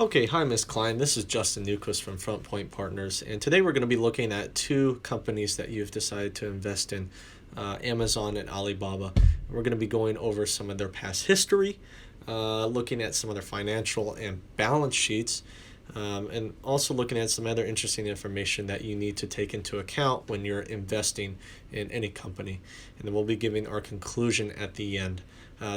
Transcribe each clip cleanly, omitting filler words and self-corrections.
Okay, hi, Ms. Klein. This is Justin Newquist from Front Point Partners, and today we're going to be looking at two companies that you've decided to invest in, Amazon and Alibaba. We're going to be going over some of their past history, looking at some of their financial and balance sheets, and also looking at some other interesting information that you need to take into account when you're investing in any company. And then we'll be giving our conclusion at the end.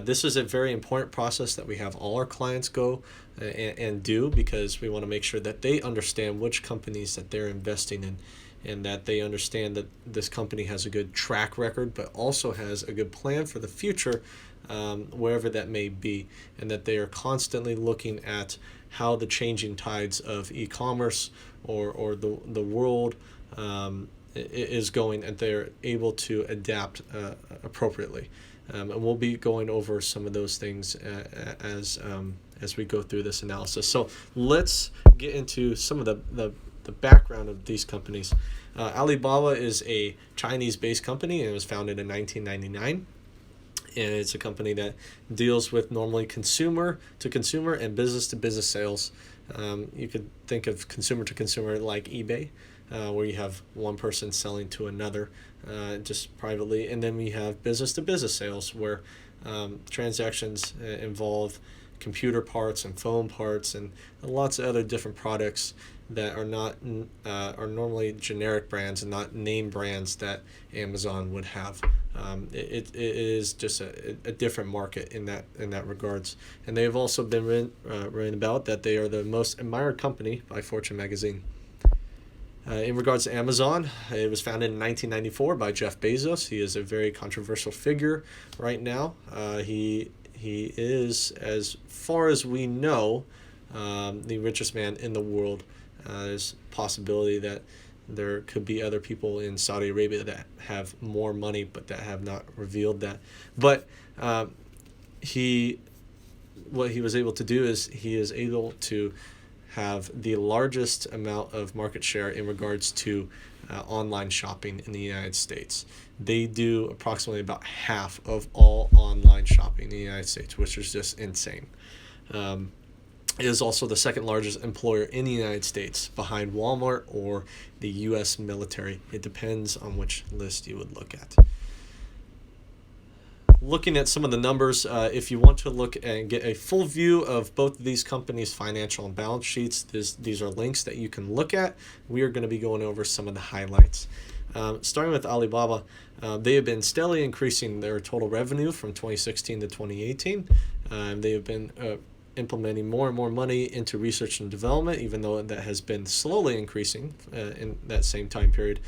This is a very important process that we have all our clients go and do, because we want to make sure that they understand which companies that they're investing in, and that they understand that this company has a good track record but also has a good plan for the future, wherever that may be, and that they are constantly looking at how the changing tides of e-commerce or the world is going, and they're able to adapt appropriately. And we'll be going over some of those things as we go through this analysis. So let's get into some of the background of these companies. Alibaba is a Chinese-based company, and it was founded in 1999. And it's a company that deals with normally consumer to consumer and business to business sales. You could think of consumer to consumer like eBay, where you have one person selling to another just privately. And then we have business to business sales, where transactions involve computer parts and phone parts and lots of other different products that are not are normally generic brands and not name brands that Amazon would have. It is just a different market in that regards. And they have also been written about that they are the most admired company by Fortune magazine. In regards to Amazon, it was founded in 1994 by Jeff Bezos. He is a very controversial figure right now. He is, as far as we know, the richest man in the world. There's a possibility that there could be other people in Saudi Arabia that have more money, but that have not revealed that. But what he was able to do is he is able to have the largest amount of market share in regards to online shopping in the United States. They do approximately about half of all online shopping in the United States, which is just insane. It is also the second largest employer in the United States, behind Walmart or the U.S. military. It depends on which list you would look at. Looking at some of the numbers, if you want to look and get a full view of both of these companies' financial and balance sheets, these are links that you can look at. We are going to be going over some of the highlights. Starting with Alibaba, they have been steadily increasing their total revenue from 2016 to 2018. They have been implementing more and more money into research and development, even though that has been slowly increasing in that same time period.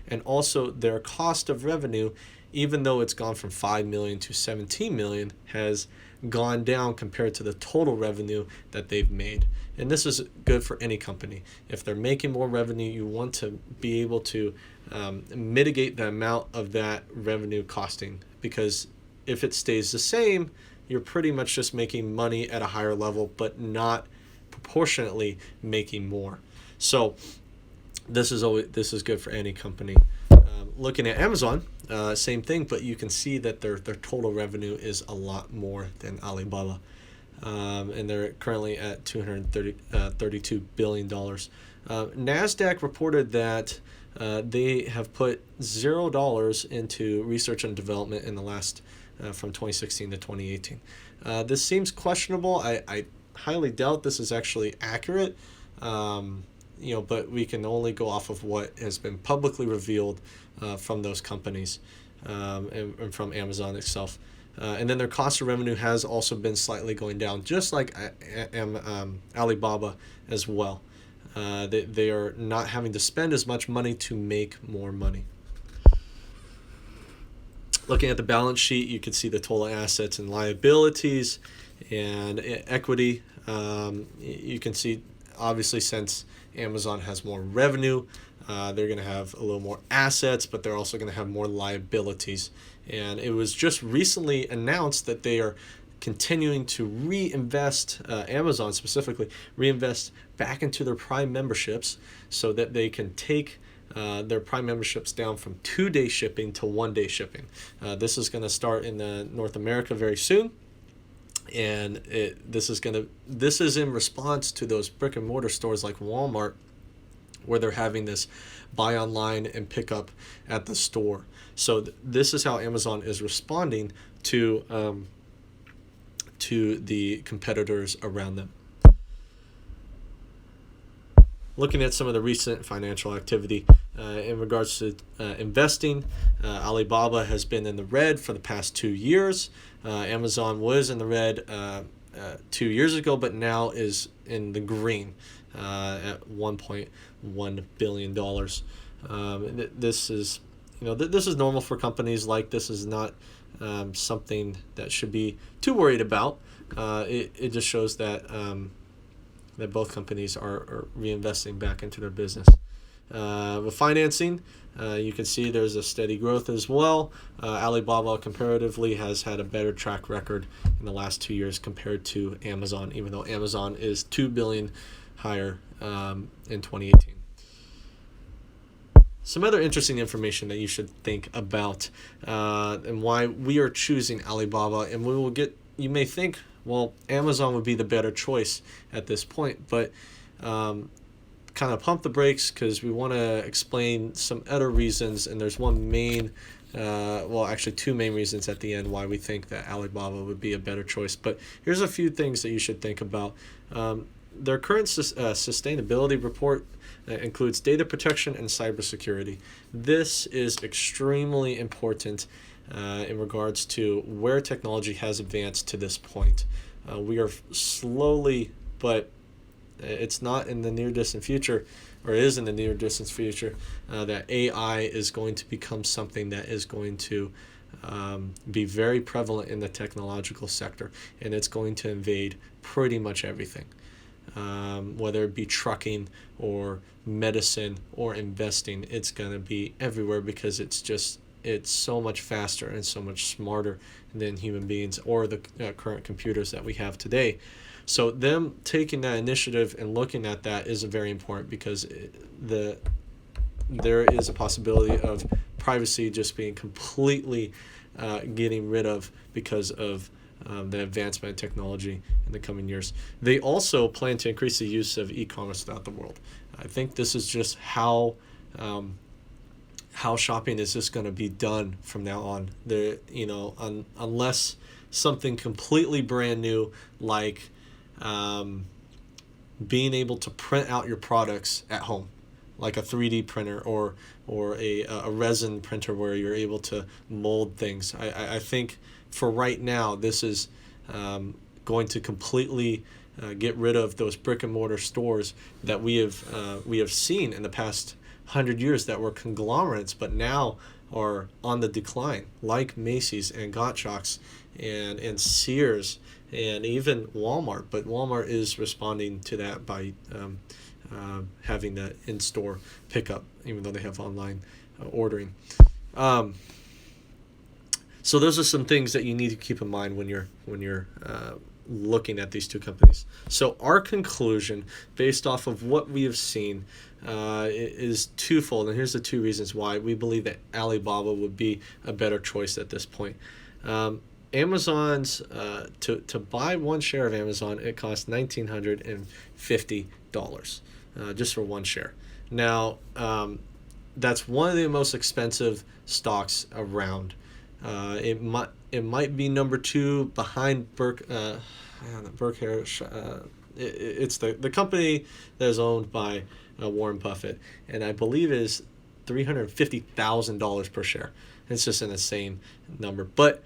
And also their cost of revenue, even though it's gone from 5 million to 17 million, has gone down compared to the total revenue that they've made. And this is good for any company. If they're making more revenue, you want to be able to mitigate the amount of that revenue costing, because if it stays the same, you're pretty much just making money at a higher level, but not proportionately making more. So this is good for any company. Looking at Amazon, same thing, but you can see that their total revenue is a lot more than Alibaba, and they're currently at $232 billion. NASDAQ reported that they have put $0 into research and development in the last from 2016 to 2018. This seems questionable. I highly doubt this is actually accurate, but we can only go off of what has been publicly revealed from those companies and from Amazon itself. And then their cost of revenue has also been slightly going down, just like Alibaba as well. They are not having to spend as much money to make more money. Looking at the balance sheet, you can see the total assets and liabilities and equity. You can see, obviously, since Amazon has more revenue, they're going to have a little more assets, but they're also going to have more liabilities. And it was just recently announced that they are continuing to reinvest, Amazon specifically, reinvest back into their Prime memberships so that they can take their Prime memberships down from 2-day shipping to 1-day shipping. This is going to start in North America very soon. And this is in response to those brick and mortar stores like Walmart, where they're having this buy online and pick up at the store. So this is how Amazon is responding to the competitors around them. Looking at some of the recent financial activity in regards to investing, Alibaba has been in the red for the past 2 years. Amazon was in the red 2 years ago, but now is in the green at $1.1 billion. This is, this is normal for companies like this. Is not something that should be too worried about. It just shows that that both companies are reinvesting back into their business. With financing, you can see there's a steady growth as well. Alibaba comparatively has had a better track record in the last 2 years compared to Amazon, even though Amazon is $2 billion higher in 2018. Some other interesting information that you should think about and why we are choosing Alibaba, and we will get, you may think, well, Amazon would be the better choice at this point, but kind of pump the brakes because we want to explain some other reasons, and there's one main, actually two main reasons at the end why we think that Alibaba would be a better choice. But here's a few things that you should think about. Their current sustainability report includes data protection and cybersecurity. This is extremely important in regards to where technology has advanced to this point. We are slowly, but it's not in the near distant future, or is in the near distant future, that AI is going to become something that is going to be very prevalent in the technological sector, and it's going to invade pretty much everything. Whether it be trucking or medicine or investing, it's going to be everywhere because it's so much faster and so much smarter than human beings or the current computers that we have today. So them taking that initiative and looking at that is very important because there is a possibility of privacy just being completely getting rid of because of the advancement in technology in the coming years. They also plan to increase the use of e-commerce throughout the world. I think this is just how shopping is just going to be done from now on. Unless something completely brand new like being able to print out your products at home, like a 3D printer or a resin printer where you're able to mold things. I think for right now, this is going to completely get rid of those brick and mortar stores that we have seen in the past 100 years that were conglomerates, but now are on the decline, like Macy's and Gottschalk's and Sears and even Walmart. But Walmart is responding to that by having that in-store pickup, even though they have online ordering. So those are some things that you need to keep in mind when you're looking at these two companies. So our conclusion, based off of what we have seen, is twofold, and here's the two reasons why we believe that Alibaba would be a better choice at this point. Amazon's to buy one share of Amazon, it costs $1,950 just for one share. Now, that's one of the most expensive stocks around. It might be number two behind Berkshire. It's the company that is owned by Warren Buffett, and I believe is $350,000 per share. It's just an insane number. But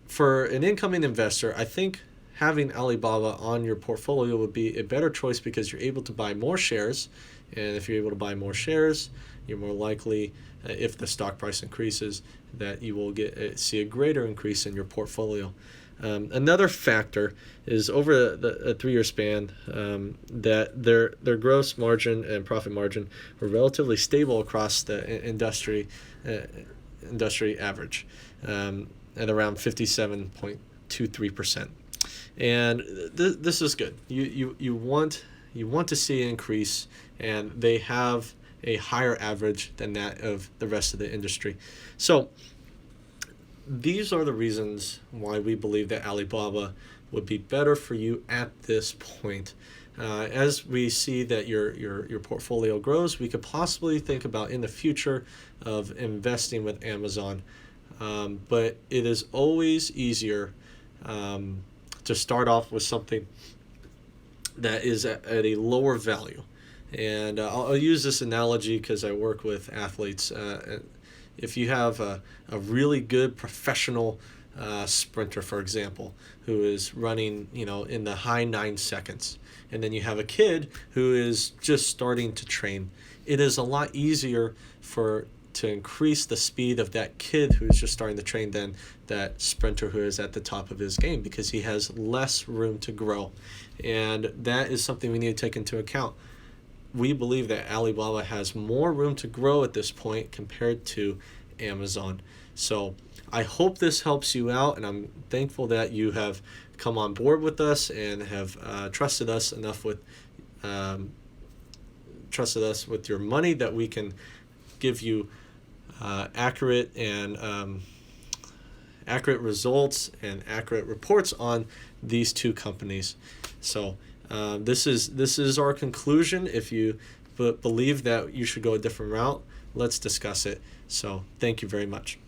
for an incoming investor, I think having Alibaba on your portfolio would be a better choice because you're able to buy more shares, and if you're able to buy more shares, you're more likely, if the stock price increases, that you will see a greater increase in your portfolio. Another factor is over a 3-year span that their gross margin and profit margin were relatively stable across the industry average at around 57.23%. And this is good. You want to see an increase, and they have a higher average than that of the rest of the industry. So these are the reasons why we believe that Alibaba would be better for you at this point. As we see that your portfolio grows, we could possibly think about in the future of investing with Amazon. But it is always easier to start off with something that is at a lower value. And I'll use this analogy because I work with athletes. If you have a really good professional sprinter, for example, who is running, in the high 9 seconds, and then you have a kid who is just starting to train, it is a lot easier to increase the speed of that kid who's just starting to train than that sprinter who is at the top of his game, because he has less room to grow. And that is something we need to take into account. We believe that Alibaba has more room to grow at this point compared to Amazon. So I hope this helps you out, and I'm thankful that you have come on board with us and have trusted us enough with your money that we can give you accurate results and accurate reports on these two companies. So this is our conclusion. If you believe that you should go a different route, let's discuss it. So thank you very much.